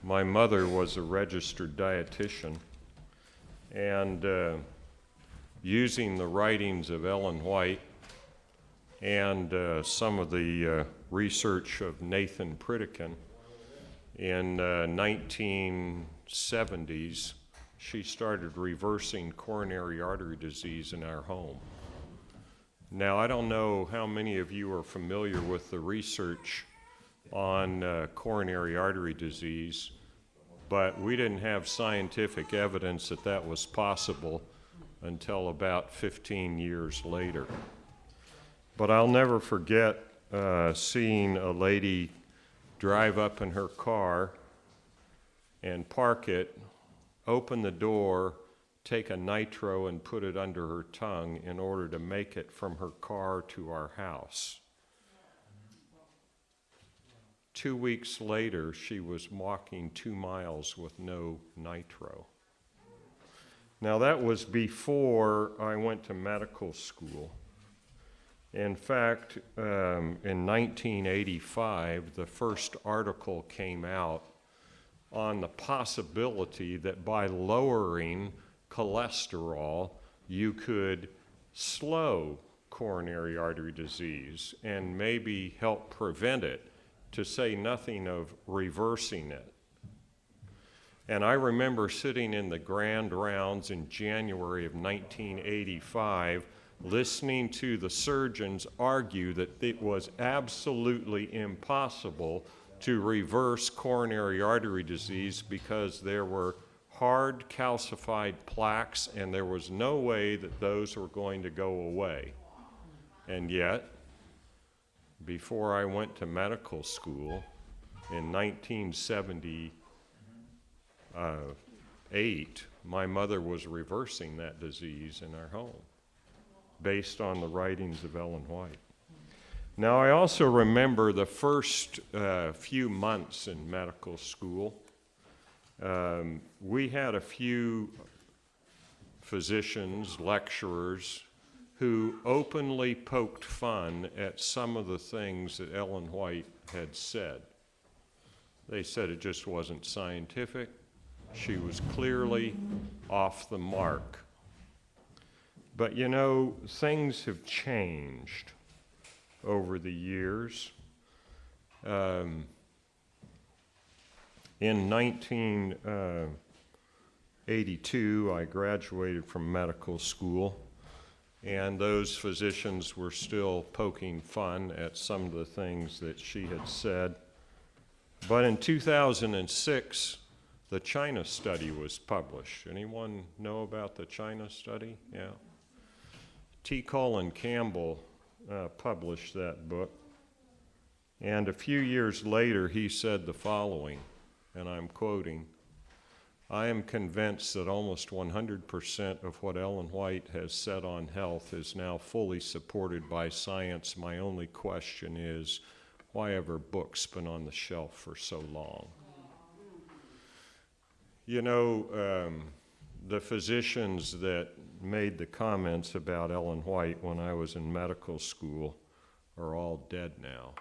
My mother was a registered dietitian, and using the writings of Ellen White and some of the research of Nathan Pritikin in 1970s, she started reversing coronary artery disease in our home. Now, I don't know how many of you are familiar with the research on coronary artery disease, but we didn't have scientific evidence that that was possible until about 15 years later. But I'll never forget seeing a lady drive up in her car and park it, open the door, take a nitro and put it under her tongue in order to make it from her car to our house. 2 weeks later, she was walking 2 miles with no nitro. Now, that was before I went to medical school. In fact, in 1985, the first article came out on the possibility that by lowering cholesterol, you could slow coronary artery disease and maybe help prevent it, to say nothing of reversing it. And I remember sitting in the grand rounds in January of 1985, listening to the surgeons argue that it was absolutely impossible to reverse coronary artery disease because there were hard calcified plaques and there was no way that those were going to go away. And yet, before I went to medical school in 1978, my mother was reversing that disease in our home based on the writings of Ellen White. Now, I also remember the first few months in medical school. We had a few physicians, lecturers, who openly poked fun at some of the things that Ellen White had said. They said it just wasn't scientific. She was clearly off the mark. But you know, things have changed over the years. In 1982, I graduated from medical school, and those physicians were still poking fun at some of the things that she had said. But in 2006, the China study was published. Anyone know about the China study? Yeah. T. Colin Campbell published that book. And a few years later, he said the following, and I'm quoting, "I am convinced that almost 100% of what Ellen White has said on health is now fully supported by science. My only question is, why have her books been on the shelf for so long?" You know, the physicians that made the comments about Ellen White when I was in medical school are all dead now.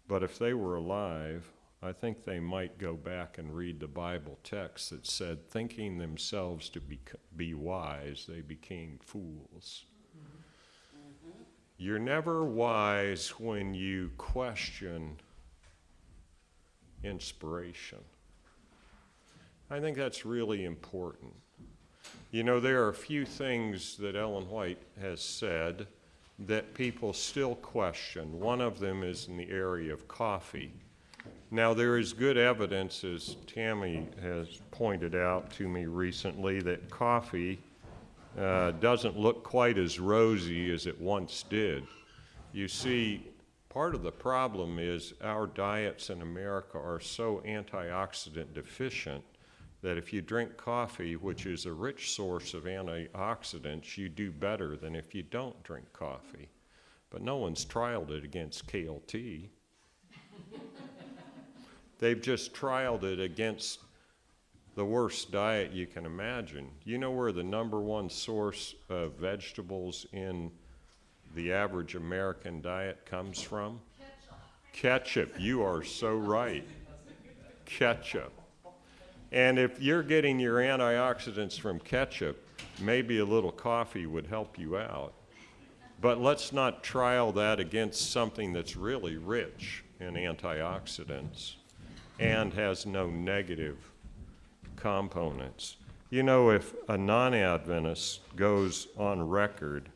But if they were alive, I think they might go back and read the Bible text that said, thinking themselves to be wise, they became fools. Mm-hmm. You're never wise when you question inspiration. I think that's really important. You know, there are a few things that Ellen White has said that people still question. One of them is in the area of coffee. Now, there is good evidence, as Tammy has pointed out to me recently, that coffee doesn't look quite as rosy as it once did. You see, part of the problem is our diets in America are so antioxidant deficient that if you drink coffee, which is a rich source of antioxidants, you do better than if you don't drink coffee. But no one's trialed it against KLT. They've just trialed it against the worst diet you can imagine. You know where the number one source of vegetables in the average American diet comes from? Ketchup. You are so right. ketchup. And if you're getting your antioxidants from ketchup, maybe a little coffee would help you out. But let's not trial that against something that's really rich in antioxidants and has no negative components. You know, if a non-Adventist goes on record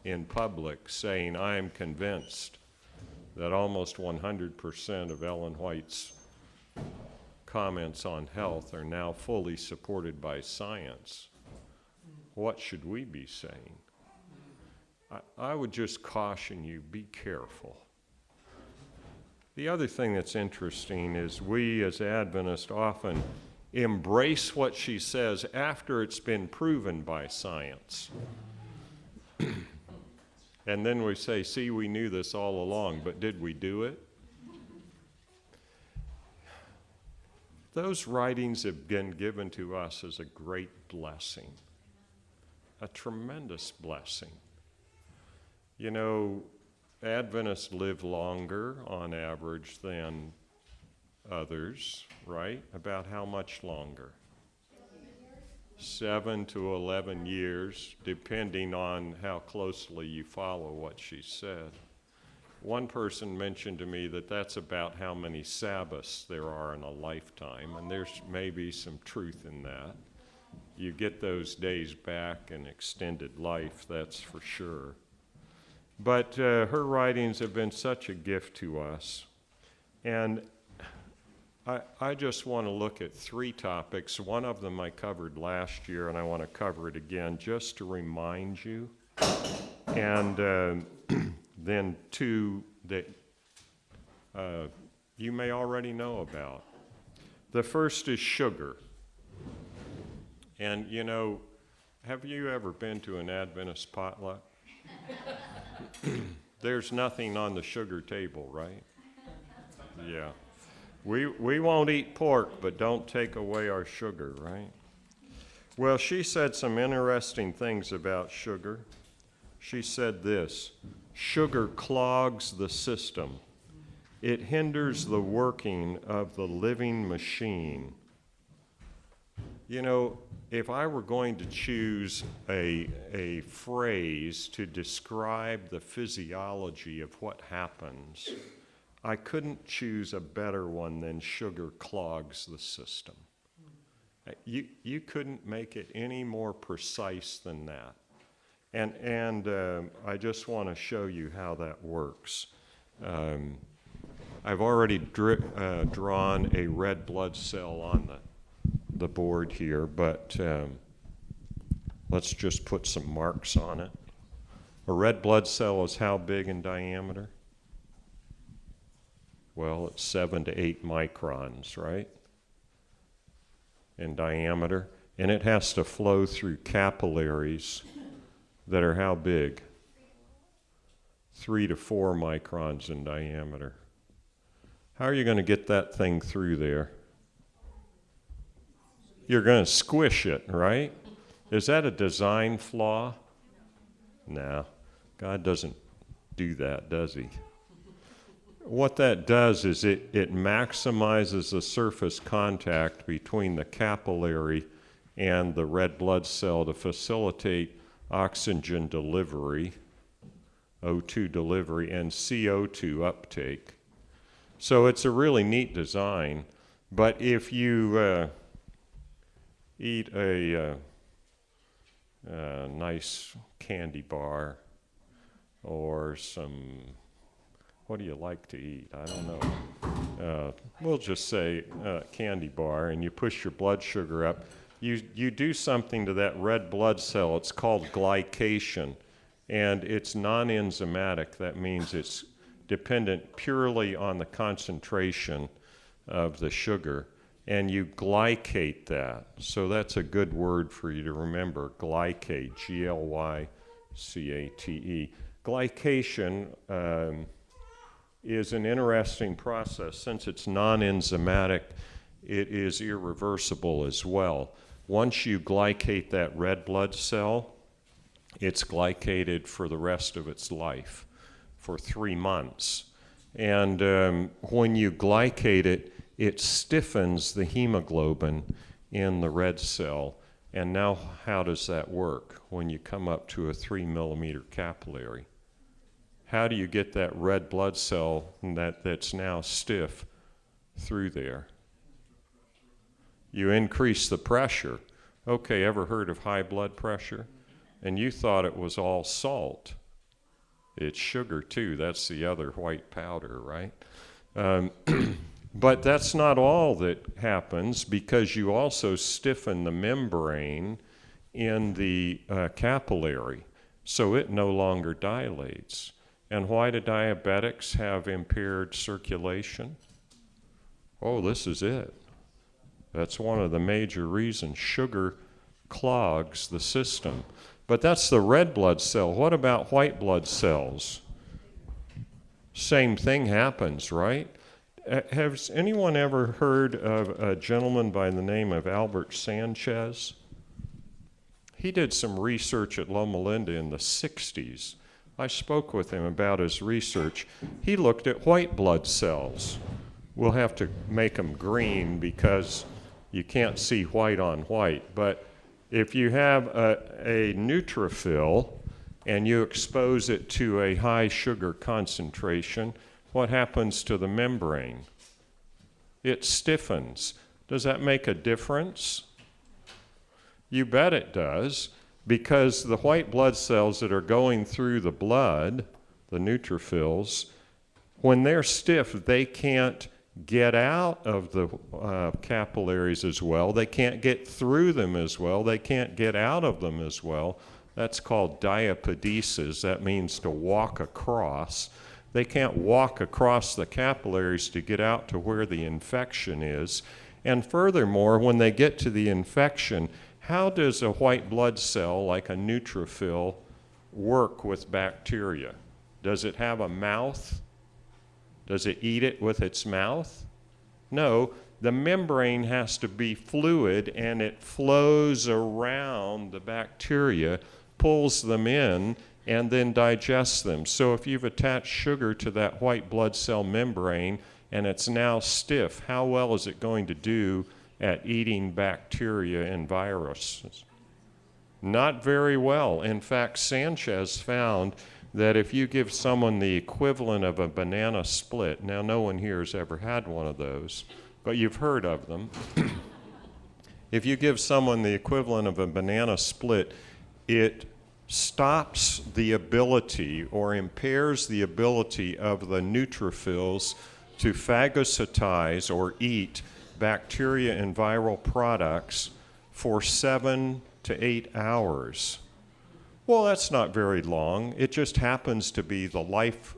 in public saying, I am convinced that almost 100% of Ellen White's comments on health are now fully supported by science, what should we be saying? I would just caution you, be careful. The other thing that's interesting is we as Adventists often embrace what she says after it's been proven by science. And then we say, see, we knew this all along, but did we do it? Those writings have been given to us as a great blessing, a tremendous blessing. You know, Adventists live longer on average than others, right? About how much longer? 7 to 11 years, depending on how closely you follow what she said. One person mentioned to me that that's about how many Sabbaths there are in a lifetime, and there's maybe some truth in that. You get those days back in extended life, that's for sure. But her writings have been such a gift to us. And I just want to look at 3 topics. One of them I covered last year, and I want to cover it again just to remind you. And then 2 that you may already know about. The first is sugar. And, you know, have you ever been to an Adventist potluck? There's nothing on the sugar table, right? Yeah. We won't eat pork, but don't take away our sugar, right? Well, she said some interesting things about sugar. She said this: sugar clogs the system. It hinders the working of the living machine. You know, if I were going to choose a phrase to describe the physiology of what happens, I couldn't choose a better one than sugar clogs the system. You couldn't make it any more precise than that. And I just want to show you how that works. I've already drawn a red blood cell on the board here, but let's just put some marks on it. A red blood cell is how big in diameter? Well, it's 7 to 8 microns, right? In diameter. And it has to flow through capillaries that are how big? 3 to 4 microns in diameter. How are you going to get that thing through there? You're going to squish it, right? Is that a design flaw? No, God doesn't do that, does he? What that does is it maximizes the surface contact between the capillary and the red blood cell to facilitate oxygen delivery, O2 delivery, and CO2 uptake. So it's a really neat design, but if you eat a nice candy bar or some, what do you like to eat? I don't know. We'll just say candy bar, and you push your blood sugar up. You do something to that red blood cell. It's called glycation, and it's non-enzymatic. That means it's dependent purely on the concentration of the sugar. And you glycate that. So that's a good word for you to remember, glycate, G-L-Y-C-A-T-E. Glycation is an interesting process. Since it's non-enzymatic, it is irreversible as well. Once you glycate that red blood cell, it's glycated for the rest of its life, for 3 months. And when you glycate it, it stiffens the hemoglobin in the red cell. And now how does that work when you come up to a 3 millimeter capillary? How do you get that red blood cell that's now stiff through there? You increase the pressure. Okay, ever heard of high blood pressure? And you thought it was all salt. It's sugar too. That's the other white powder, right? But that's not all that happens, because you also stiffen the membrane in the capillary, so it no longer dilates. And why do diabetics have impaired circulation? Oh, this is it. That's one of the major reasons. Sugar clogs the system. But that's the red blood cell. What about white blood cells? Same thing happens, right? Has anyone ever heard of a gentleman by the name of Albert Sanchez? He did some research at Loma Linda in the 60s. I spoke with him about his research. He looked at white blood cells. We'll have to make them green because you can't see white on white. But if you have a neutrophil and you expose it to a high sugar concentration, what happens to the membrane? It stiffens. Does that make a difference? You bet it does, because the white blood cells that are going through the blood, the neutrophils, when they're stiff, they can't get out of the capillaries as well. They can't get through them as well. They can't get out of them as well. That's called diapedesis. That means to walk across. They can't walk across the capillaries to get out to where the infection is. And furthermore, when they get to the infection, how does a white blood cell, like a neutrophil, work with bacteria? Does it have a mouth? Does it eat it with its mouth? No, the membrane has to be fluid, and it flows around the bacteria, pulls them in, and then digests them. So if you've attached sugar to that white blood cell membrane and it's now stiff, how well is it going to do at eating bacteria and viruses? Not very well. In fact, Sanchez found that if you give someone the equivalent of a banana split, now no one here has ever had one of those, but you've heard of them. If you give someone the equivalent of a banana split, it stops the ability or impairs the ability of the neutrophils to phagocytize or eat bacteria and viral products for 7 to 8 hours. Well, that's not very long. It just happens to be the life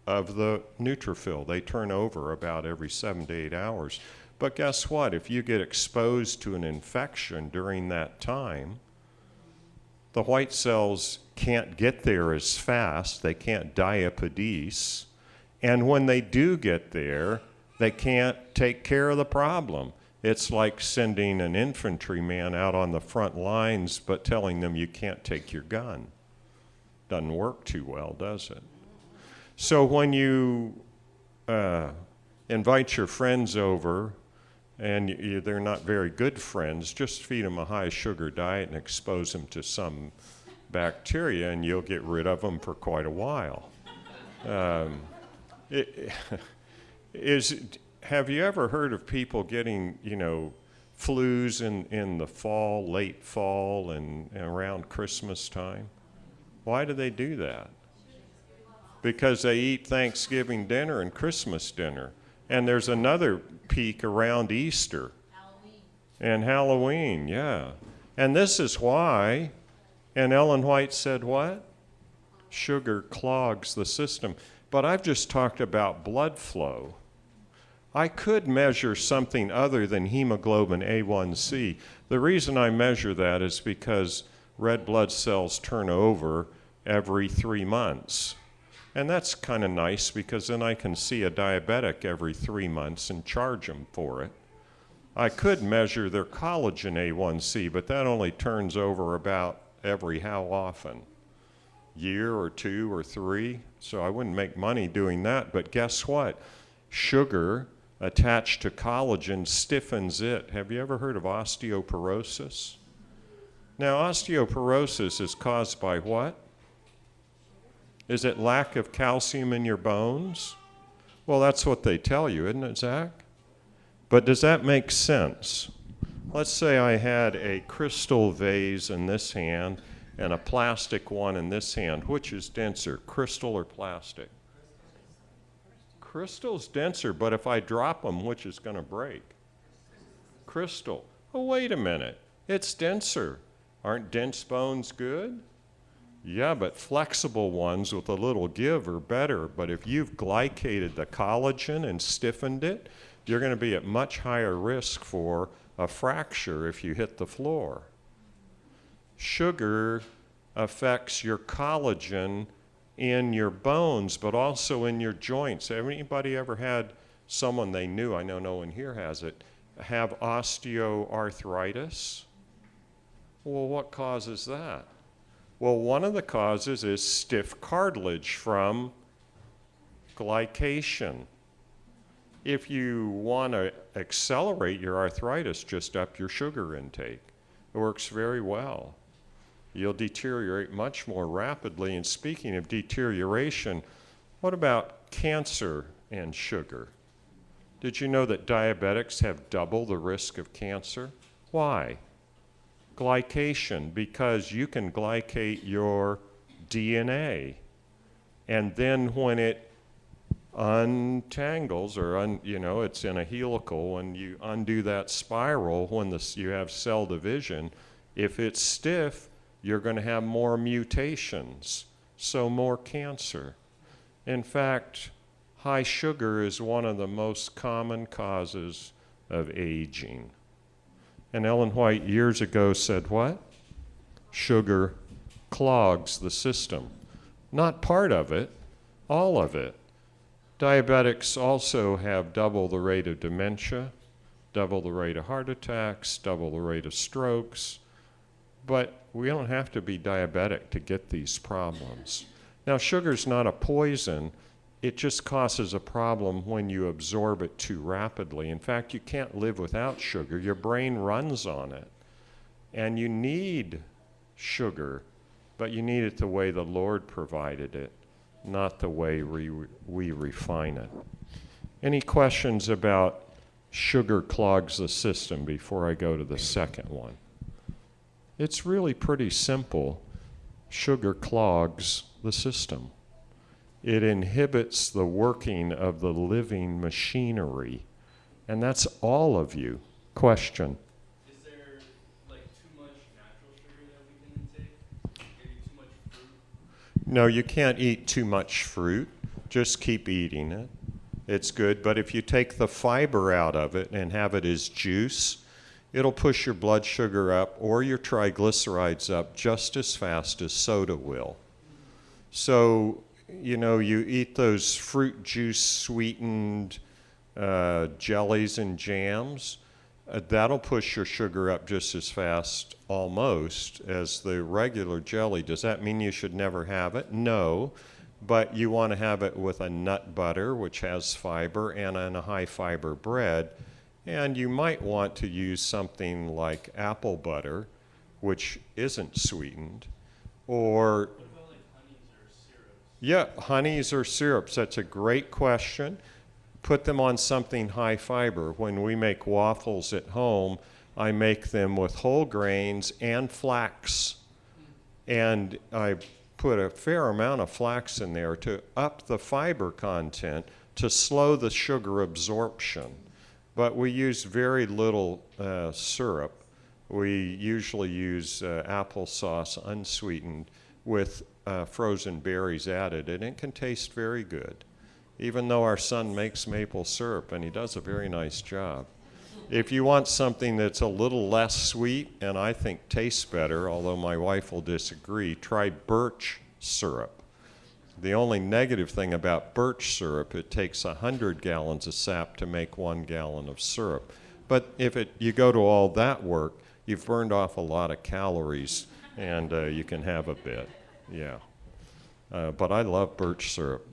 of the neutrophil. They turn over about every 7 to 8 hours. But guess what? If you get exposed to an infection during that time, the white cells can't get there as fast. They can't diapedese. And when they do get there, they can't take care of the problem. It's like sending an infantryman out on the front lines but telling them you can't take your gun. Doesn't work too well, does it? So when you invite your friends over and they're not very good friends, just feed them a high sugar diet and expose them to some bacteria, and you'll get rid of them for quite a while. Have you ever heard of people getting, flus in the fall, late fall, and around Christmas time? Why do they do that? Because they eat Thanksgiving dinner and Christmas dinner. And there's another peak around Easter. Halloween. And Halloween, yeah. And this is why, and Ellen White said what? Sugar clogs the system. But I've just talked about blood flow. I could measure something other than hemoglobin A1C. The reason I measure that is because red blood cells turn over every 3 months. And that's kind of nice, because then I can see a diabetic every 3 months and charge them for it. I could measure their collagen A1C, but that only turns over about every how often? Year or 2 or 3. So I wouldn't make money doing that. But guess what? Sugar attached to collagen stiffens it. Have you ever heard of osteoporosis? Now, osteoporosis is caused by what? Is it lack of calcium in your bones? Well, that's what they tell you, isn't it, Zach? But does that make sense? Let's say I had a crystal vase in this hand and a plastic one in this hand. Which is denser, crystal or plastic? Crystal's denser, but if I drop them, which is going to break? Crystal. Oh, wait a minute. It's denser. Aren't dense bones good? Yeah, but flexible ones with a little give are better. But if you've glycated the collagen and stiffened it, you're going to be at much higher risk for a fracture if you hit the floor. Sugar affects your collagen in your bones, but also in your joints. Anybody ever had someone they knew, I know no one here has it, have osteoarthritis? Well, what causes that? Well, one of the causes is stiff cartilage from glycation. If you want to accelerate your arthritis, just up your sugar intake. It works very well. You'll deteriorate much more rapidly. And speaking of deterioration, what about cancer and sugar? Did you know that diabetics have double the risk of cancer? Why? Glycation, because you can glycate your DNA. And then when it untangles, or it's in a helical, when you undo that spiral, when you have cell division, if it's stiff, you're going to have more mutations, so more cancer. In fact, high sugar is one of the most common causes of aging. And Ellen White years ago said what? Sugar clogs the system. Not part of it, all of it. Diabetics also have double the rate of dementia, double the rate of heart attacks, double the rate of strokes. But we don't have to be diabetic to get these problems. Now, sugar's not a poison. It just causes a problem when you absorb it too rapidly. In fact, you can't live without sugar. Your brain runs on it. And you need sugar, but you need it the way the Lord provided it, not the way we refine it. Any questions about sugar clogs the system before I go to the second one? It's really pretty simple. Sugar clogs the system. It inhibits the working of the living machinery. And that's all of you. Question? Is there too much natural sugar that we can intake? Maybe too much fruit? No, you can't eat too much fruit. Just keep eating it. It's good. But if you take the fiber out of it and have it as juice, it'll push your blood sugar up or your triglycerides up just as fast as soda will. So, you eat those fruit juice sweetened jellies and jams, that'll push your sugar up just as fast almost as the regular jelly. Does that mean you should never have it? No, but you want to have it with a nut butter, which has fiber, and on a high fiber bread. And you might want to use something like apple butter, which isn't sweetened, or What about honeys or syrups? yeah, honeys or syrups. That's a great question. Put them on something high fiber. When we make waffles at home, I make them with whole grains and flax. And I put a fair amount of flax in there to up the fiber content to slow the sugar absorption. But we use very little syrup. We usually use applesauce unsweetened with frozen berries added, and it can taste very good, even though our son makes maple syrup, and he does a very nice job. If you want something that's a little less sweet and I think tastes better, although my wife will disagree, try birch syrup. The only negative thing about birch syrup, it takes 100 gallons of sap to make 1 gallon of syrup. But if you go to all that work, you've burned off a lot of calories, and you can have a bit, yeah. But I love birch syrup.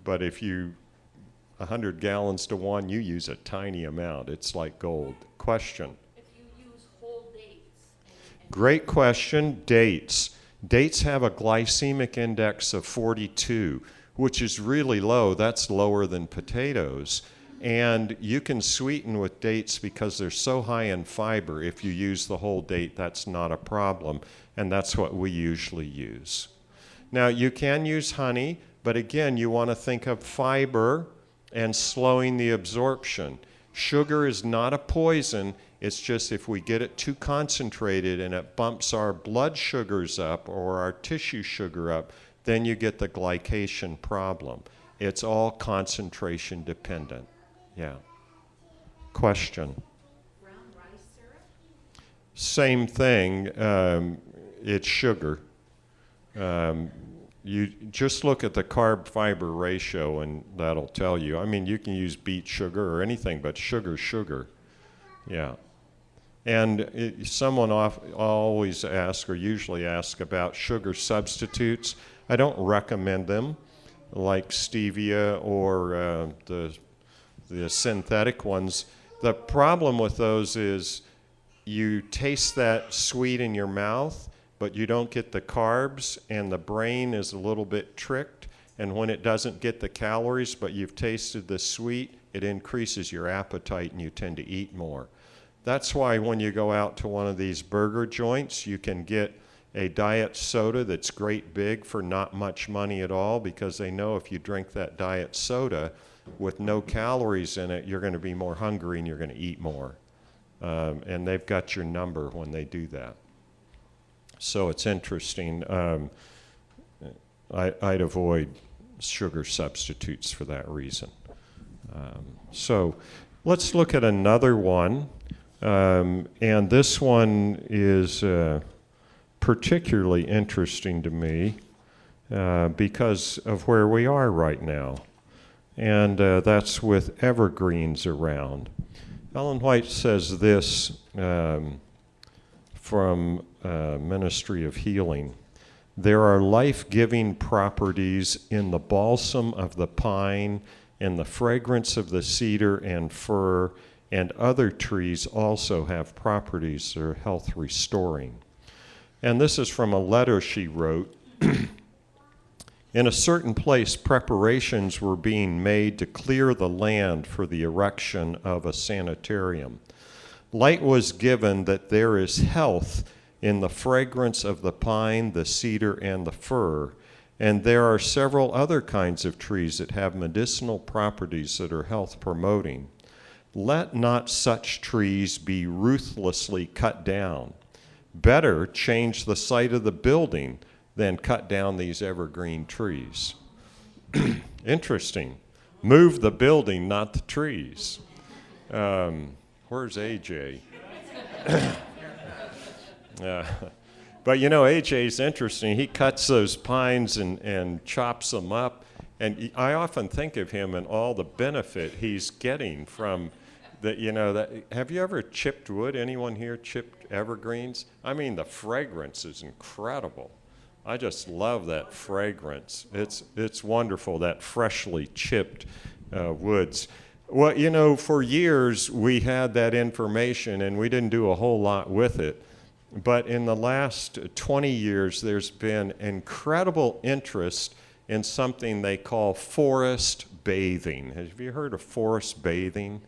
But if you 100 gallons to 1, you use a tiny amount. It's like gold. Question? If you use whole dates. Great question. Dates. Dates have a glycemic index of 42, which is really low. That's lower than potatoes. And you can sweeten with dates because they're so high in fiber. If you use the whole date, that's not a problem. And that's what we usually use. Now, you can use honey, but again, you want to think of fiber and slowing the absorption. Sugar is not a poison. It's just if we get it too concentrated and it bumps our blood sugars up or our tissue sugar up, then you get the glycation problem. It's all concentration dependent. Yeah. Question? Brown rice syrup? Same thing. It's sugar. You just look at the carb-fiber ratio, and that'll tell you. I mean, you can use beet sugar or anything, but sugar. Yeah. And someone always asks, or usually asks, about sugar substitutes. I don't recommend them, like stevia or the synthetic ones. The problem with those is you taste that sweet in your mouth, but you don't get the carbs, and the brain is a little bit tricked. And when it doesn't get the calories, but you've tasted the sweet, it increases your appetite and you tend to eat more. That's why when you go out to one of these burger joints, you can get a diet soda that's great big for not much money at all, because they know if you drink that diet soda with no calories in it, you're going to be more hungry and you're going to eat more. And they've got your number when they do that. So it's interesting. I'd avoid sugar substitutes for that reason. So let's look at another one. And this one is particularly interesting to me because of where we are right now. And that's with evergreens around. Ellen White says this from Ministry of Healing. There are life-giving properties in the balsam of the pine, and the fragrance of the cedar and fir, and other trees also have properties that are health restoring. And this is from a letter she wrote. In a certain place, preparations were being made to clear the land for the erection of a sanitarium. Light was given that there is health in the fragrance of the pine, the cedar, and the fir, and there are several other kinds of trees that have medicinal properties that are health promoting. Let not such trees be ruthlessly cut down. Better change the site of the building than cut down these evergreen trees. Interesting. Move the building, not the trees. Where's AJ? But you know, AJ's interesting. He cuts those pines and chops them up. And I often think of him and all the benefit he's getting from that. You know, that. Have you ever chipped wood? Anyone here chipped evergreens? I mean, the fragrance is incredible. I just love that fragrance. It's wonderful, that freshly chipped woods. Well, you know, for years we had that information and we didn't do a whole lot with it. But in the last 20 years, there's been incredible interest in something they call forest bathing. Have you heard of forest bathing?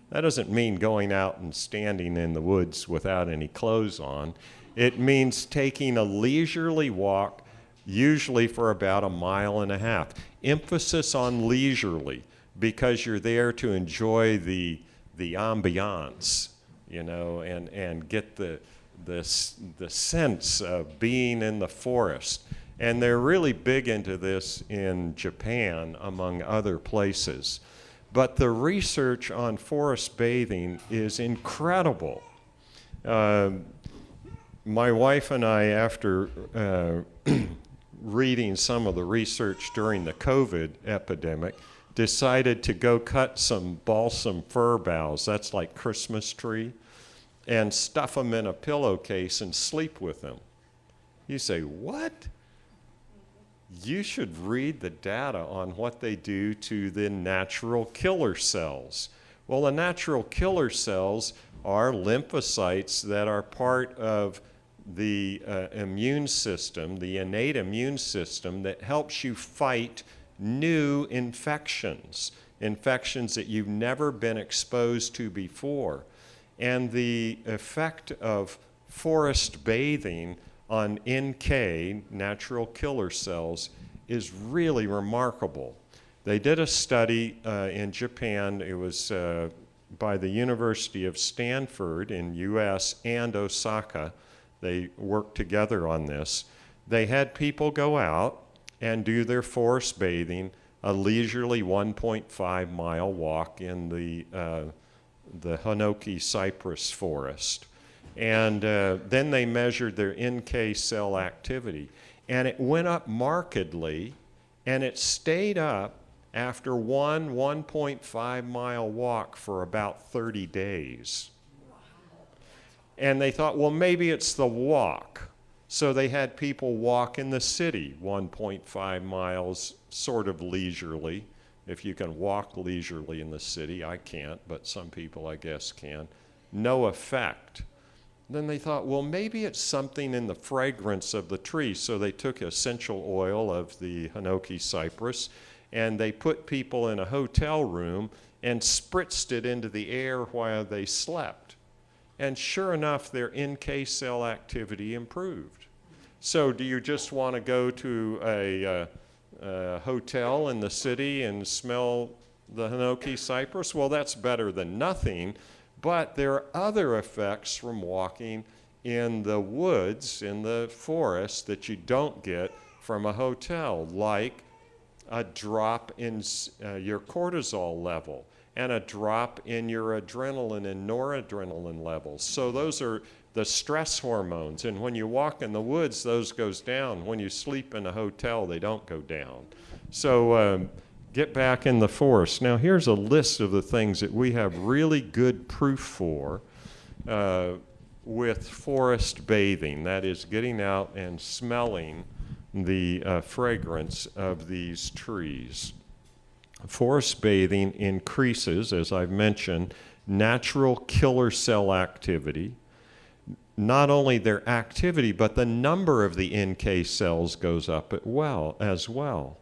That doesn't mean going out and standing in the woods without any clothes on. It means taking a leisurely walk, usually for about 1.5 miles. Emphasis on leisurely, because you're there to enjoy the ambiance, you know, and get the sense of being in the forest. And they're really big into this in Japan, among other places. But the research on forest bathing is incredible. My wife and I, after reading some of the research during the COVID epidemic, decided to go cut some balsam fir boughs, that's like Christmas tree, and stuff them in a pillowcase and sleep with them. You say, what? you should read the data on what they do to the natural killer cells. Well, the natural killer cells are lymphocytes that are part of the immune system, the innate immune system that helps you fight new infections, infections that you've never been exposed to before. And the effect of forest bathing on NK, natural killer cells, is really remarkable. They did a study in Japan. It was by the University of Stanford in US and Osaka. They worked together on this. They had people go out and do their forest bathing, a leisurely 1.5-mile walk in the Hinoki cypress forest. And then they measured their NK cell activity. And it went up markedly, and it stayed up after 1.5-mile walk for about 30 days. And they thought, well, maybe it's the walk. So they had people walk in the city 1.5 miles, sort of leisurely. If you can walk leisurely in the city, I can't, but some people, I guess, can. No effect. Then they thought, well, maybe it's something in the fragrance of the tree. So they took essential oil of the Hinoki cypress, and they put people in a hotel room and spritzed it into the air while they slept. And sure enough, their NK cell activity improved. So do you just want to go to a hotel in the city and smell the Hinoki cypress? Well, that's better than nothing. But there are other effects from walking in the woods, in the forest, that you don't get from a hotel, like a drop in your cortisol level and a drop in your adrenaline and noradrenaline levels. So those are the stress hormones. And when you walk in the woods, those goes down. When you sleep in a hotel, they don't go down. So get back in the forest. Now, here's a list of the things that we have really good proof for with forest bathing. That is, getting out and smelling the fragrance of these trees. Forest bathing increases, as I've mentioned, natural killer cell activity. Not only their activity, but the number of the NK cells goes up as well.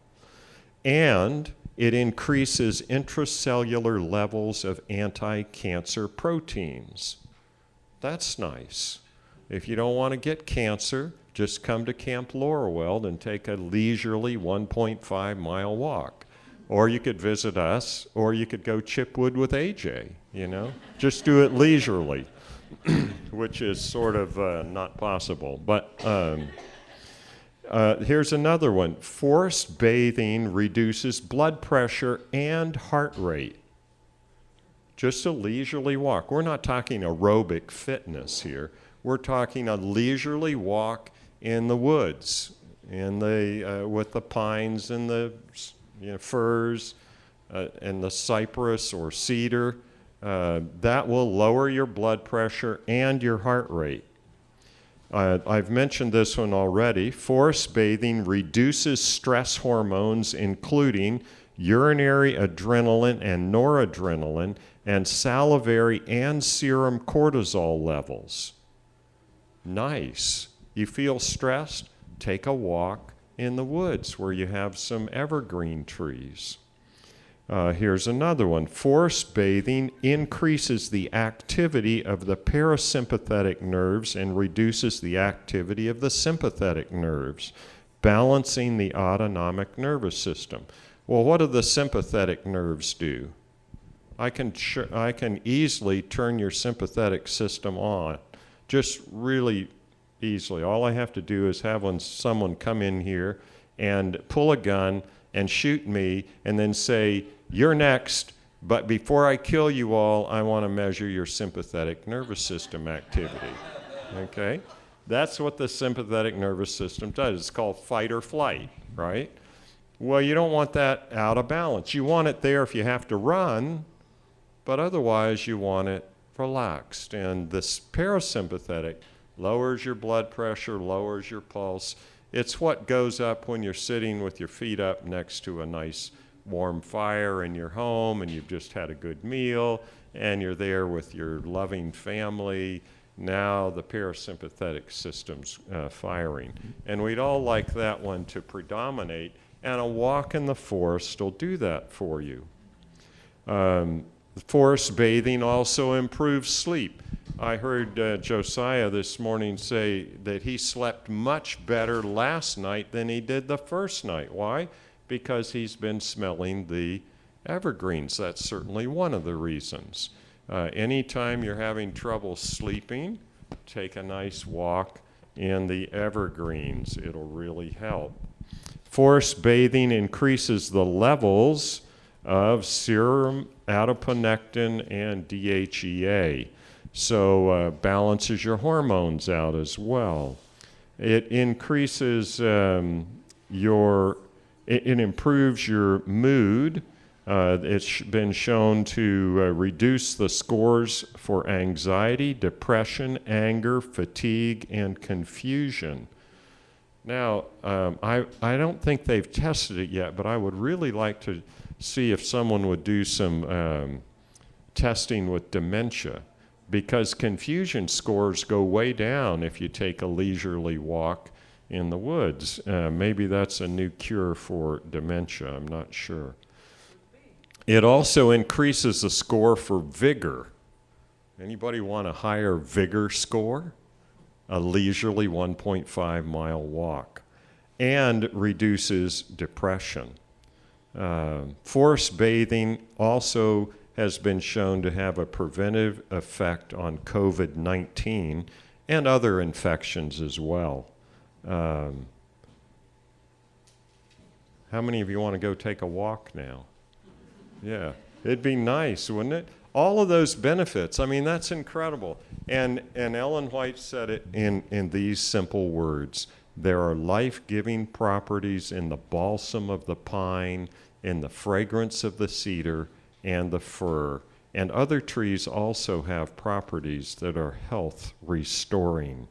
And it increases intracellular levels of anti-cancer proteins. That's nice. If you don't want to get cancer, just come to Camp Lawroweld and take a leisurely 1.5-mile walk. Or you could visit us, or you could go chip wood with AJ, you know? Just do it leisurely, which is sort of not possible. But here's another one. Forest bathing reduces blood pressure and heart rate. Just a leisurely walk. We're not talking aerobic fitness here. We're talking a leisurely walk in the woods, with the pines and the firs and the cypress or cedar. That will lower your blood pressure and your heart rate. I've mentioned this one already. Forest bathing reduces stress hormones, including urinary adrenaline and noradrenaline, and salivary and serum cortisol levels. Nice. You feel stressed? Take a walk in the woods where you have some evergreen trees. Here's another one. Forest bathing increases the activity of the parasympathetic nerves and reduces the activity of the sympathetic nerves, balancing the autonomic nervous system. Well, what do the sympathetic nerves do? I can easily turn your sympathetic system on, just really easily. All I have to do is have someone come in here and pull a gun and shoot me and then say, "You're next, but before I kill you all, I want to measure your sympathetic nervous system activity." Okay? That's what the sympathetic nervous system does. It's called fight or flight, right? Well, you don't want that out of balance. You want it there if you have to run, but otherwise you want it relaxed. And this parasympathetic lowers your blood pressure, lowers your pulse, It's what goes up when you're sitting with your feet up next to a nice warm fire in your home and you've just had a good meal and you're there with your loving family. Now the parasympathetic system's firing. And we'd all like that one to predominate, and a walk in the forest will do that for you. Forest bathing also improves sleep. I heard Josiah this morning say that he slept much better last night than he did the first night. Why? Because he's been smelling the evergreens. That's certainly one of the reasons. Anytime you're having trouble sleeping, take a nice walk in the evergreens. It'll really help. Forest bathing increases the levels of serum adiponectin and DHEA, so balances your hormones out as well. It increases it improves your mood. It's been shown to reduce the scores for anxiety, depression, anger, fatigue, and confusion. Now, I don't think they've tested it yet, but I would really like to see if someone would do some testing with dementia, because confusion scores go way down if you take a leisurely walk in the woods. Maybe that's a new cure for dementia, I'm not sure. It also increases the score for vigor. Anybody want a higher vigor score? A leisurely 1.5 mile walk. And reduces depression. Forest bathing also has been shown to have a preventive effect on COVID-19 and other infections as well. How many of you want to go take a walk now? Yeah, it'd be nice, wouldn't it? All of those benefits, I mean, that's incredible. And Ellen White said it in these simple words. There are life-giving properties in the balsam of the pine, in the fragrance of the cedar and the fir. And other trees also have properties that are health-restoring.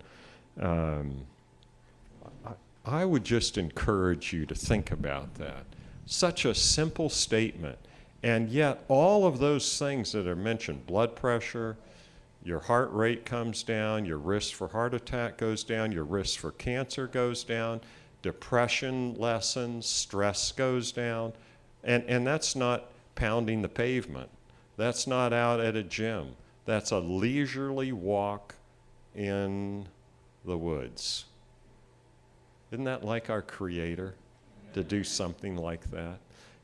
I would just encourage you to think about that. Such a simple statement. And yet all of those things that are mentioned, blood pressure, your heart rate comes down, your risk for heart attack goes down, your risk for cancer goes down, depression lessens, stress goes down. And that's not pounding the pavement. That's not out at a gym. That's a leisurely walk in the woods. Isn't that like our Creator to do something like that?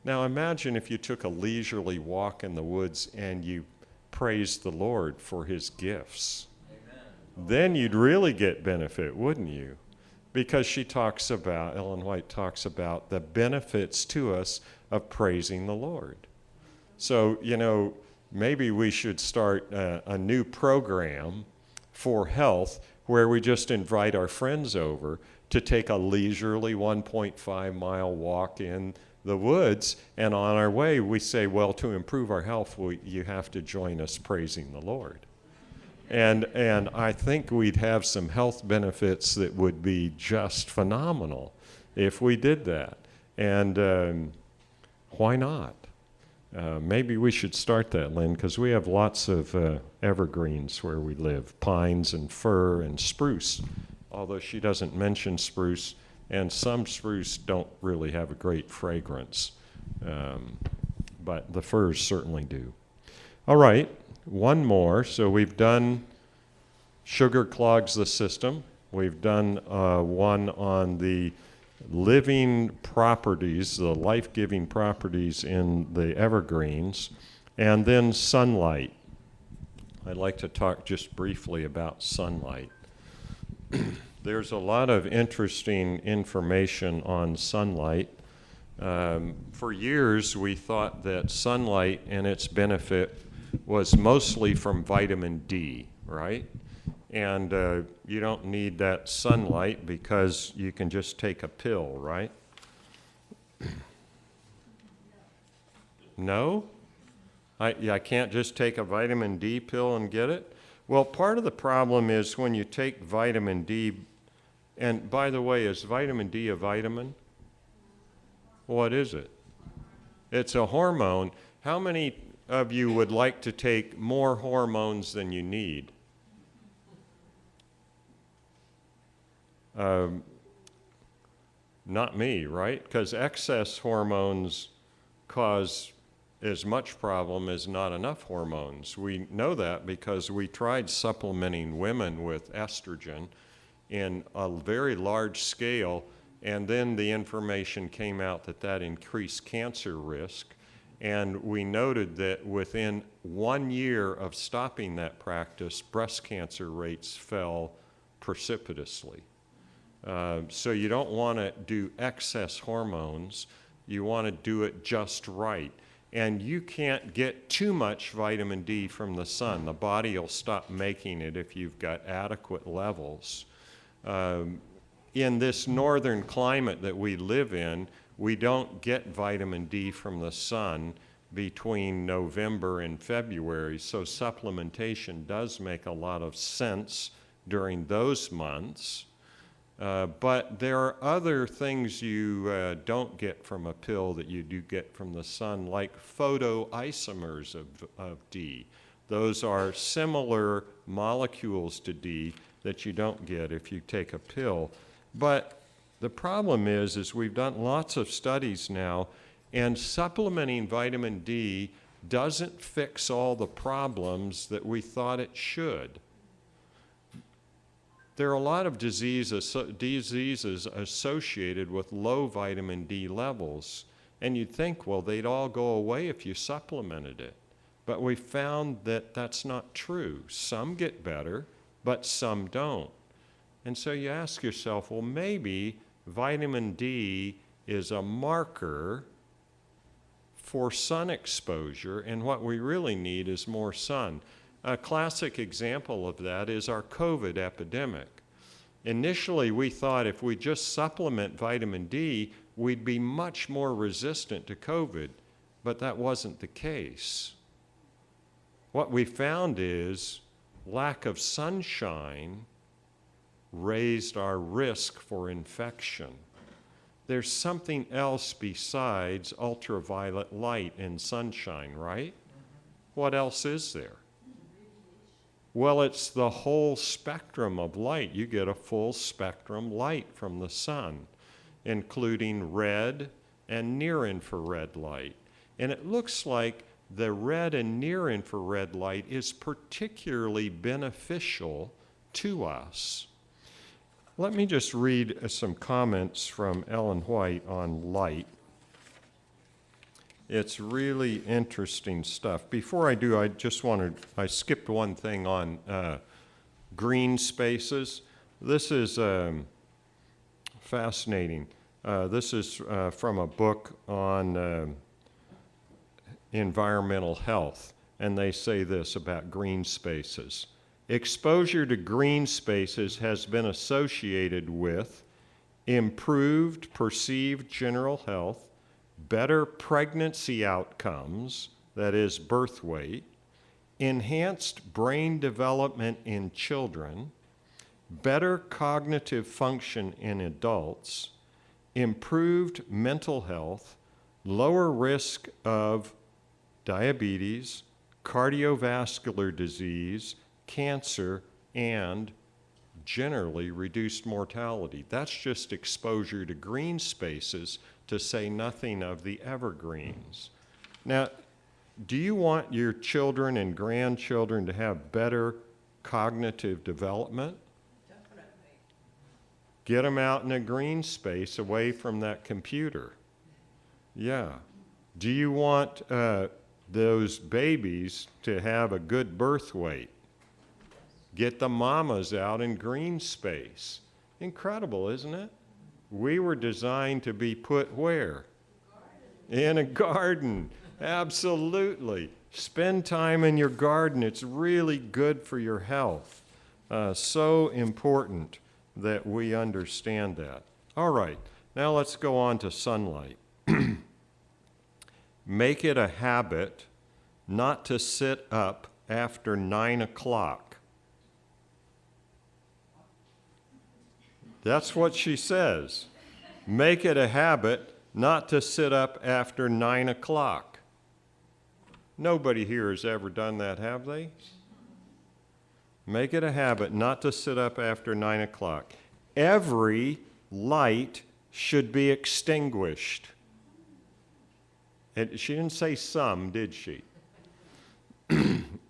Now imagine if you took a leisurely walk in the woods and you praised the Lord for his gifts. Amen. Then you'd really get benefit, wouldn't you? Because Ellen White talks about the benefits to us of praising the Lord. So, maybe we should start a new program for health where we just invite our friends over to take a leisurely 1.5 mile walk in the woods, and on our way we say, well, to improve our health, you have to join us praising the Lord. And I think we'd have some health benefits that would be just phenomenal if we did that. And why not? Maybe we should start that, Lynn, because we have lots of evergreens where we live, pines and fir and spruce, although she doesn't mention spruce, and some spruce don't really have a great fragrance, but the firs certainly do. All right, one more. So we've done sugar clogs the system. We've done one on the living properties, the life-giving properties in the evergreens, and then sunlight. I'd like to talk just briefly about sunlight. There's a lot of interesting information on sunlight. For years, we thought that sunlight and its benefit was mostly from vitamin D, right? And you don't need that sunlight because you can just take a pill, right? No? I can't just take a vitamin D pill and get it? Well, part of the problem is when you take vitamin D, And by the way, is vitamin D a vitamin? What is it? It's a hormone. How many of you would like to take more hormones than you need? Not me, right? Because excess hormones cause as much problem as not enough hormones. We know that because we tried supplementing women with estrogen in a very large scale, and then the information came out that that increased cancer risk. And we noted that within 1 year of stopping that practice, breast cancer rates fell precipitously. So you don't want to do excess hormones. You want to do it just right. And you can't get too much vitamin D from the sun. The body will stop making it if you've got adequate levels. In this northern climate that we live in, we don't get vitamin D from the sun between November and February, so supplementation does make a lot of sense during those months. But there are other things you don't get from a pill that you do get from the sun, like photoisomers of D. Those are similar molecules to D that you don't get if you take a pill. But the problem is we've done lots of studies now, and supplementing vitamin D doesn't fix all the problems that we thought it should. There are a lot of diseases associated with low vitamin D levels, and you'd think, well, they'd all go away if you supplemented it. But we found that that's not true. Some get better, but some don't. And so you ask yourself, well, maybe vitamin D is a marker for sun exposure, and what we really need is more sun. A classic example of that is our COVID epidemic. Initially, we thought if we just supplement vitamin D, we'd be much more resistant to COVID, but that wasn't the case. What we found is lack of sunshine raised our risk for infection. There's something else besides ultraviolet light and sunshine, right? What else is there? Well, it's the whole spectrum of light. You get a full spectrum light from the sun, including red and near-infrared light. And it looks like the red and near-infrared light is particularly beneficial to us. Let me just read some comments from Ellen White on light. It's really interesting stuff. Before I do, I skipped one thing on green spaces. This is fascinating. This is from a book on environmental health, and they say this about green spaces. Exposure to green spaces has been associated with improved perceived general health, better pregnancy outcomes, that is, birth weight, enhanced brain development in children, better cognitive function in adults, improved mental health, lower risk of diabetes, cardiovascular disease, cancer, and generally reduced mortality. That's just exposure to green spaces, to say nothing of the evergreens. Now, do you want your children and grandchildren to have better cognitive development? Definitely. Get them out in a green space away from that computer. Yeah. Do you want those babies to have a good birth weight? Get the mamas out in green space. Incredible, isn't it? We were designed to be put where? In a garden. Absolutely. Spend time in your garden. It's really good for your health. So important that we understand that. All right, now let's go on to sunlight. Make it a habit not to sit up after 9 o'clock. That's what she says. Make it a habit not to sit up after 9 o'clock. Nobody here has ever done that, have they? Make it a habit not to sit up after 9 o'clock. Every light should be extinguished. And she didn't say some, did she?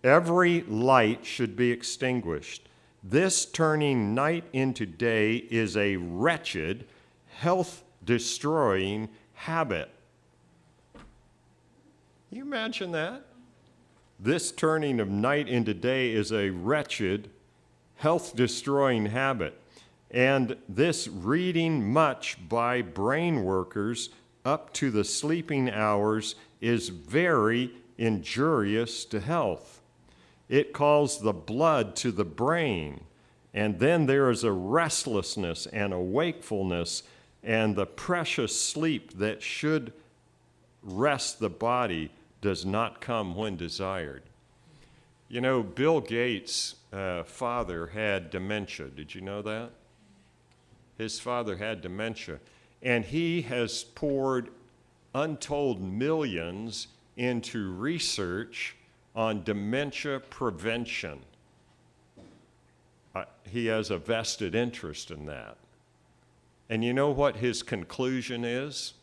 Every light should be extinguished. This turning night into day is a wretched, health-destroying habit. Can you imagine that? This turning of night into day is a wretched, health-destroying habit. And this reading much by brain workers up to the sleeping hours is very injurious to health. It calls the blood to the brain, and then there is a restlessness and a wakefulness, and the precious sleep that should rest the body does not come when desired. You know, Bill Gates' father had dementia. Did you know that? His father had dementia, and he has poured untold millions into research on dementia prevention. He has a vested interest in that. And you know what his conclusion is?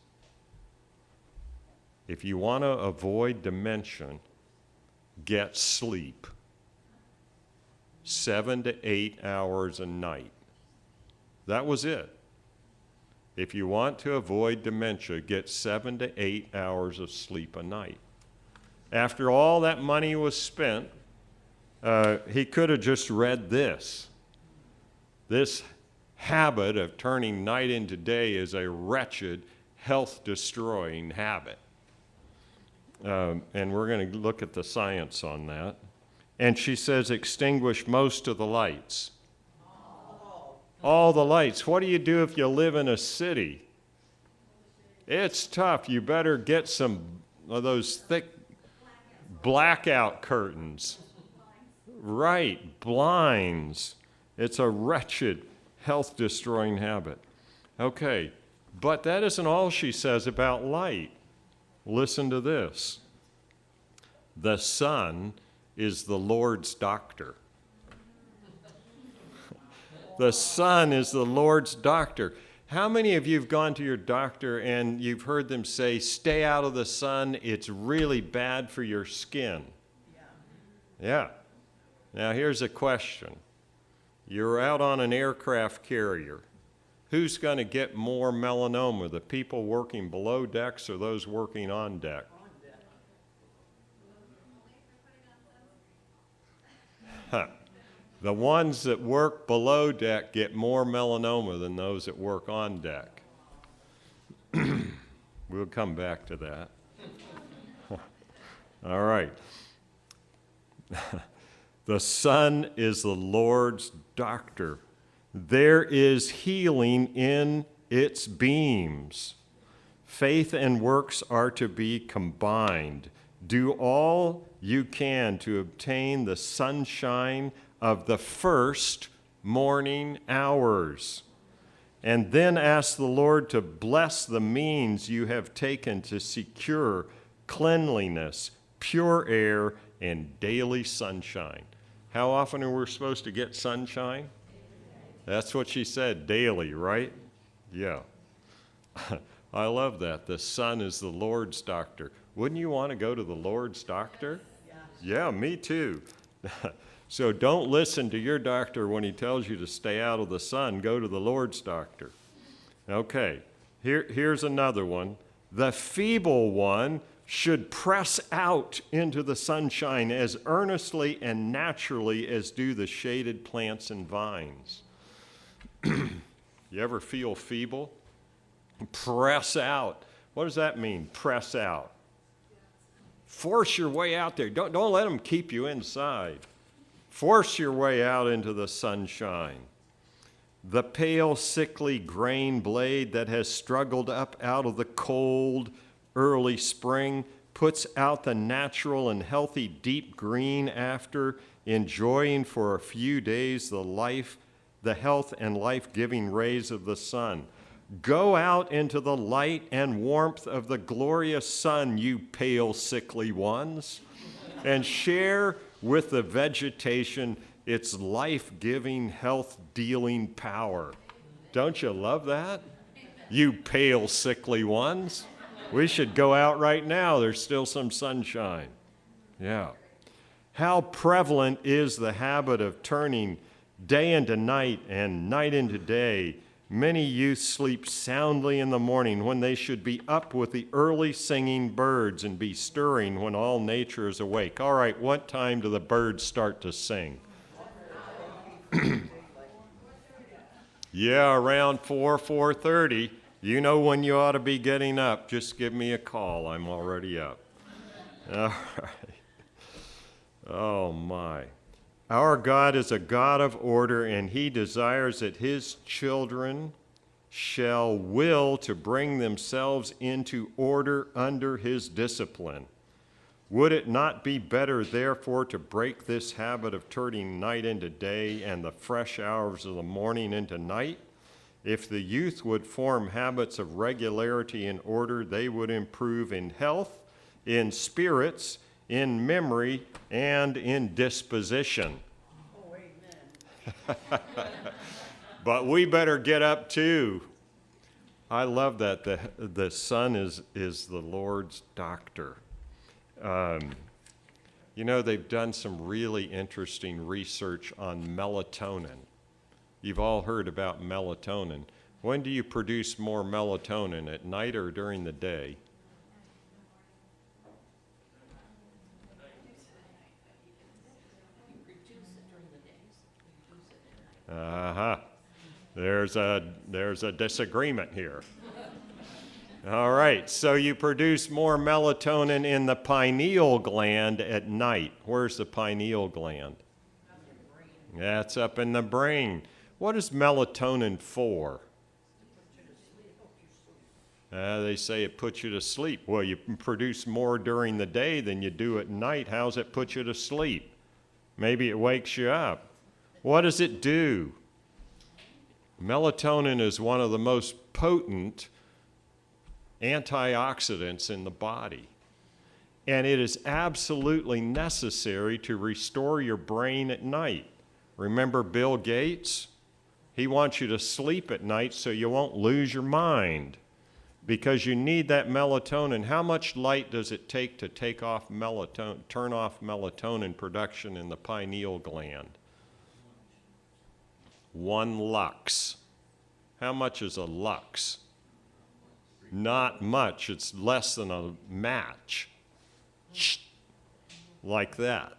If you want to avoid dementia, get sleep. 7 to 8 hours a night. That was it. If you want to avoid dementia, get 7 to 8 hours of sleep a night. After all that money was spent, he could have just read this. This habit of turning night into day is a wretched, health-destroying habit. And we're going to look at the science on that. And she says, extinguish most of the lights. All the lights. What do you do if you live in a city? It's tough. You better get some of those thick blackout curtains. Right, blinds. It's a wretched, health-destroying habit. Okay, but that isn't all she says about light. Listen to this. The sun is the Lord's doctor. The sun is the Lord's doctor. How many of you have gone to your doctor and you've heard them say, stay out of the sun, it's really bad for your skin? Yeah. Now here's a question. You're out on an aircraft carrier. Who's going to get more melanoma, the people working below decks or those working on deck? Huh. The ones that work below deck get more melanoma than those that work on deck. We'll come back to that. All right. The sun is the Lord's doctor. There is healing in its beams. Faith and works are to be combined. Do all you can to obtain the sunshine of the first morning hours. And then ask the Lord to bless the means you have taken to secure cleanliness, pure air, and daily sunshine. How often are we supposed to get sunshine? That's what she said, daily, right? Yeah. I love that. The sun is the Lord's doctor. Wouldn't you want to go to the Lord's doctor? Yeah, me too. So don't listen to your doctor when he tells you to stay out of the sun. Go to the Lord's doctor. Okay, here's another one. The feeble one should press out into the sunshine as earnestly and naturally as do the shaded plants and vines. You ever feel feeble? Press out. What does that mean, press out? Force your way out there. Don't let them keep you inside. Force your way out into the sunshine. The pale, sickly grain blade that has struggled up out of the cold, early spring puts out the natural and healthy deep green after enjoying for a few days the life the health and life-giving rays of the sun. Go out into the light and warmth of the glorious sun, you pale, sickly ones, and share with the vegetation its life-giving, health-dealing power. Don't you love that? You pale, sickly ones. We should go out right now. There's still some sunshine. Yeah. How prevalent is the habit of turning day into night and night into day? Many youth sleep soundly in the morning when they should be up with the early singing birds and be stirring when all nature is awake. All right, what time do the birds start to sing? Yeah, around 4:30. You know when you ought to be getting up. Just give me a call. I'm already up. All right. Oh, my. Our God is a God of order, and he desires that his children shall will to bring themselves into order under his discipline. Would it not be better, therefore, to break this habit of turning night into day and the fresh hours of the morning into night? If the youth would form habits of regularity and order, they would improve in health, in spirits, in memory, and in disposition. Oh, amen. But we better get up too. I love that the sun is the Lord's doctor. You know, they've done some really interesting research on melatonin. You've all heard about melatonin. When do you produce more melatonin, at night or during the day? Uh-huh. There's a disagreement here. All right, so you produce more melatonin in the pineal gland at night. Where's the pineal gland? That's up in the brain. What is melatonin for? They say it puts you to sleep. Well, you produce more during the day than you do at night. How's it put you to sleep? Maybe it wakes you up. What does it do? Melatonin is one of the most potent antioxidants in the body. And it is absolutely necessary to restore your brain at night. Remember Bill Gates? He wants you to sleep at night so you won't lose your mind, because you need that melatonin. How much light does it take to turn off melatonin production in the pineal gland? 1 lux. How much is a lux? Not much. It's less than a match. Like that.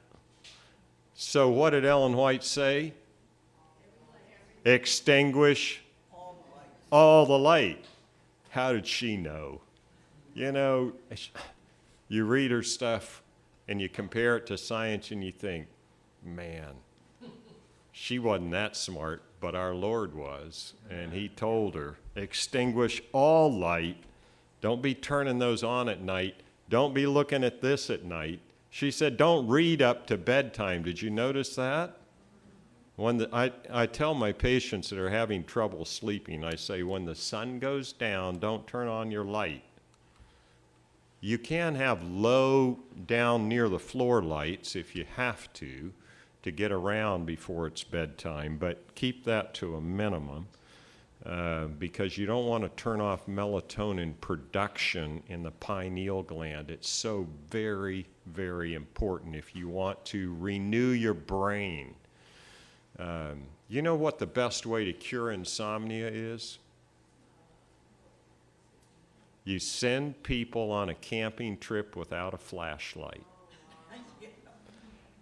So what did Ellen White say? Extinguish all the light. How did she know? You know, you read her stuff and you compare it to science and you think, man, she wasn't that smart, but our Lord was. And he told her, extinguish all light. Don't be turning those on at night. Don't be looking at this at night. She said, don't read up to bedtime. Did you notice that? I tell my patients that are having trouble sleeping, I say, when the sun goes down, don't turn on your light. You can have low down near the floor lights if you have to get around before it's bedtime, but keep that to a minimum because you don't want to turn off melatonin production in the pineal gland. It's so very, very important if you want to renew your brain. You know what the best way to cure insomnia is? You send people on a camping trip without a flashlight.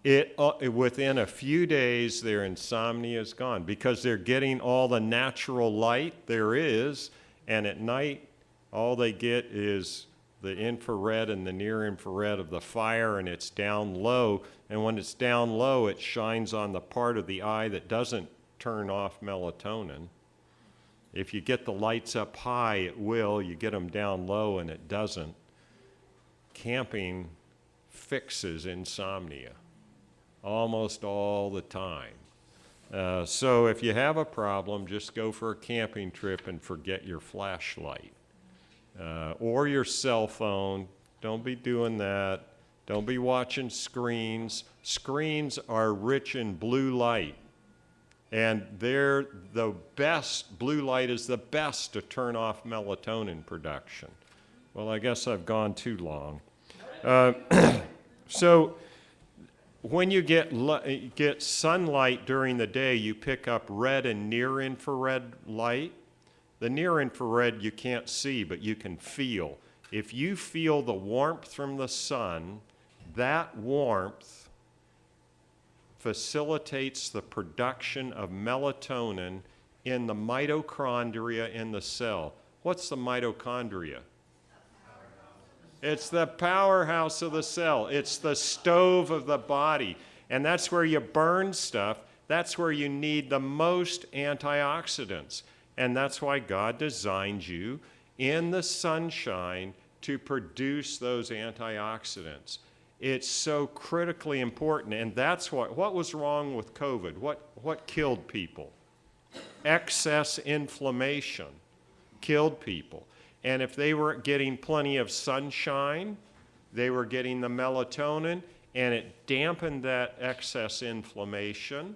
Within a few days, their insomnia is gone because they're getting all the natural light there is, and at night, all they get is the infrared and the near infrared of the fire, and it's down low. And when it's down low, it shines on the part of the eye that doesn't turn off melatonin. If you get the lights up high, it will. You get them down low, and it doesn't. Camping fixes insomnia almost all the time. So if you have a problem, just go for a camping trip and forget your flashlight or your cell phone. Don't be doing that. Don't be watching screens. Screens are rich in blue light, and they're the best. Blue light is the best to turn off melatonin production. Well, I guess I've gone too long. So when you get sunlight during the day, you pick up red and near-infrared light. The near-infrared you can't see, but you can feel. If you feel the warmth from the sun, that warmth facilitates the production of melatonin in the mitochondria in the cell. What's the mitochondria? It's the powerhouse of the cell. It's the stove of the body. And that's where you burn stuff. That's where you need the most antioxidants. And that's why God designed you in the sunshine to produce those antioxidants. It's so critically important. And that's what was wrong with COVID? What killed people? Excess inflammation killed people. And if they were getting plenty of sunshine, they were getting the melatonin, and it dampened that excess inflammation,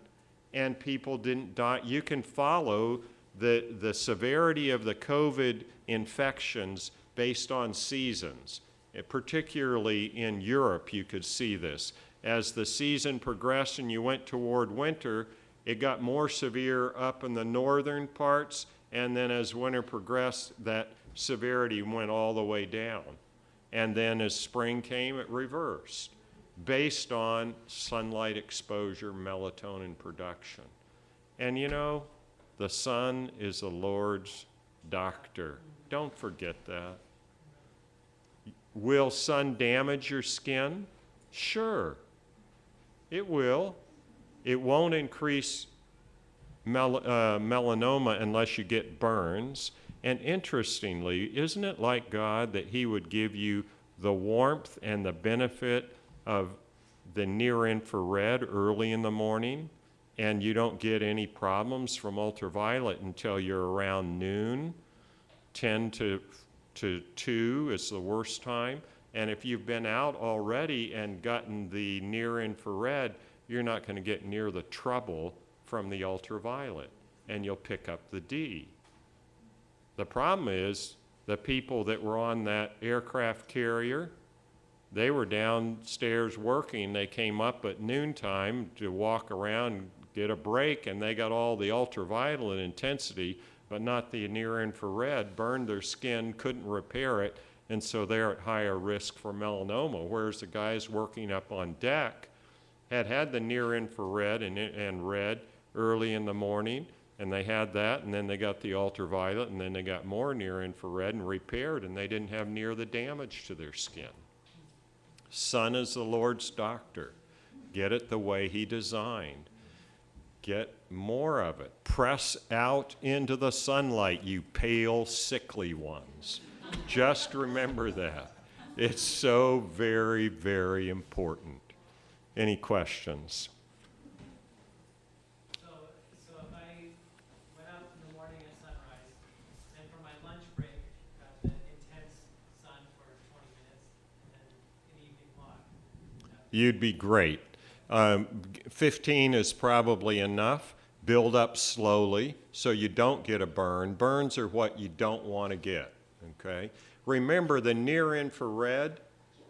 and people didn't die. You can follow the severity of the COVID infections based on seasons. Particularly in Europe, you could see this. As the season progressed and you went toward winter, it got more severe up in the northern parts, and then as winter progressed, that severity went all the way down. And then as spring came, it reversed based on sunlight exposure, melatonin production. And you know, the sun is the Lord's doctor. Don't forget that. Will sun damage your skin? Sure, it will. It won't increase melanoma unless you get burns. And interestingly, isn't it like God that He would give you the warmth and the benefit of the near-infrared early in the morning, and you don't get any problems from ultraviolet until you're around noon? 10 to 2 is the worst time. And if you've been out already and gotten the near-infrared, you're not going to get near the trouble from the ultraviolet, and you'll pick up the D. The problem is the people that were on that aircraft carrier, they were downstairs working. They came up at noontime to walk around, get a break, and they got all the ultraviolet intensity, but not the near-infrared, burned their skin, couldn't repair it, and so they're at higher risk for melanoma, whereas the guys working up on deck had the near-infrared and red early in the morning, and they had that, and then they got the ultraviolet, and then they got more near-infrared and repaired, and they didn't have near the damage to their skin. Sun is the Lord's doctor. Get it the way He designed. Get more of it. Press out into the sunlight, you pale, sickly ones. Just remember that. It's so very, very important. Any questions? So if I went out in the morning at sunrise, and for my lunch break, got the intense sun for 20 minutes, and then an evening walk. You'd be great. 15 is probably enough. Build up slowly so you don't get a burn. Burns are what you don't want to get, okay? Remember the near-infrared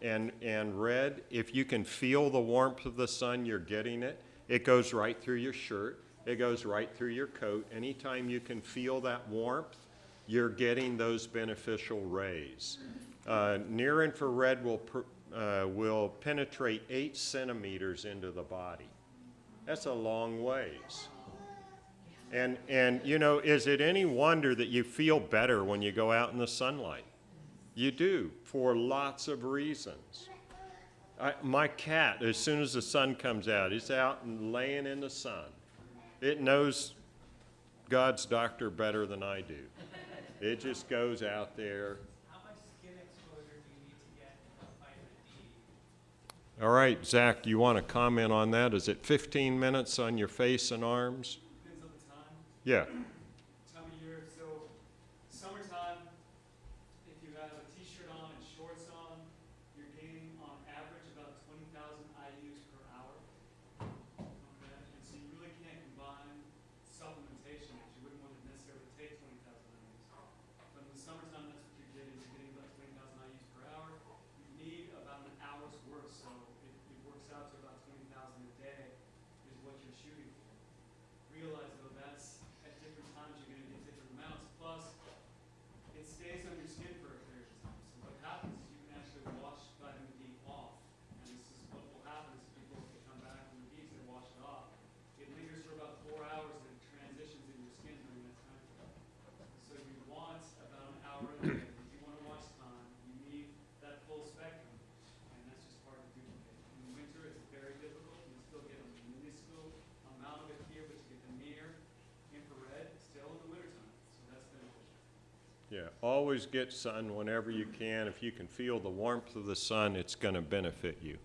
and red, if you can feel the warmth of the sun, you're getting it. It goes right through your shirt. It goes right through your coat. Anytime you can feel that warmth, you're getting those beneficial rays. Near-infrared will penetrate 8 centimeters into the body. That's a long ways. And you know, is it any wonder that you feel better when you go out in the sunlight? You do, for lots of reasons. My cat, as soon as the sun comes out, it's out and laying in the sun. It knows God's doctor better than I do. It just goes out there. How much skin exposure do you need to get vitamin All right, Zach, you want to comment on that? Is it 15 minutes on your face and arms? Depends on the time. Yeah. Time of year, so summertime, if you have a t-shirt on and shorts on, you're gaining on average about 20,000 IUs per hour. Okay, and so you really can't combine supplementation because you wouldn't want to necessarily take 20,000 IUs. But in the summertime, that's what you're getting about 20,000 IUs per hour. You need about an hour's worth, so it works out to about 20,000 a day is what you're shooting for. Realize though that's at different times you're going to get different amounts. Plus, it stays on your skin for a period of time. So what happens is you can actually wash vitamin D off. And this is what will happen is people, if they come back from the beach, they wash it off. It lingers for about 4 hours and it transitions in your skin during that time frame. So you want about an hour a day. If you want to watch time, you need that full spectrum. And that's just hard to duplicate. In the winter, it's very difficult. You still get a minuscule amount of it here, but you get the near infrared still in the wintertime. So that's beneficial. Yeah, always get sun whenever you can. If you can feel the warmth of the sun, it's going to benefit you.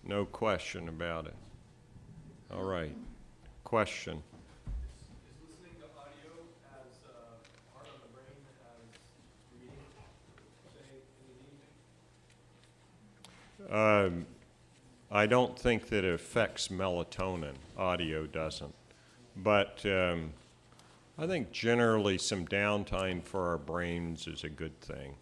No question about it. All right. Question. Is listening to audio as hard on the brain as reading, say, in the evening? I don't think that it affects melatonin. Audio doesn't. But I think generally some downtime for our brains is a good thing.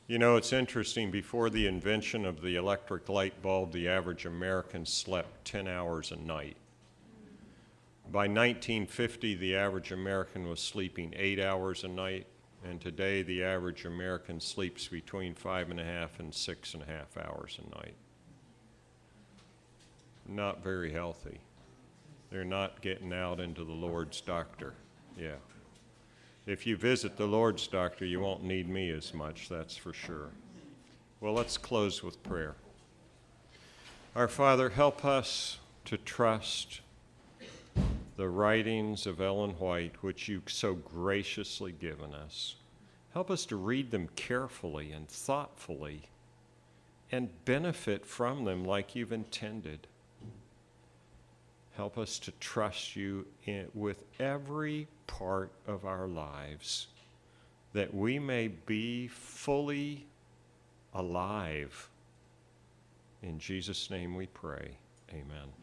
You know, it's interesting. Before the invention of the electric light bulb, the average American slept 10 hours a night. By 1950, the average American was sleeping 8 hours a night, and today the average American sleeps between 5.5 and 6.5 hours a night. Not very healthy. They're not getting out into the Lord's doctor. Yeah. If you visit the Lord's doctor, you won't need me as much, that's for sure. Well, let's close with prayer. Our Father, help us to trust the writings of Ellen White, which you've so graciously given us. Help us to read them carefully and thoughtfully and benefit from them like you've intended. Help us to trust you with every part of our lives, that we may be fully alive. In Jesus' name we pray. Amen.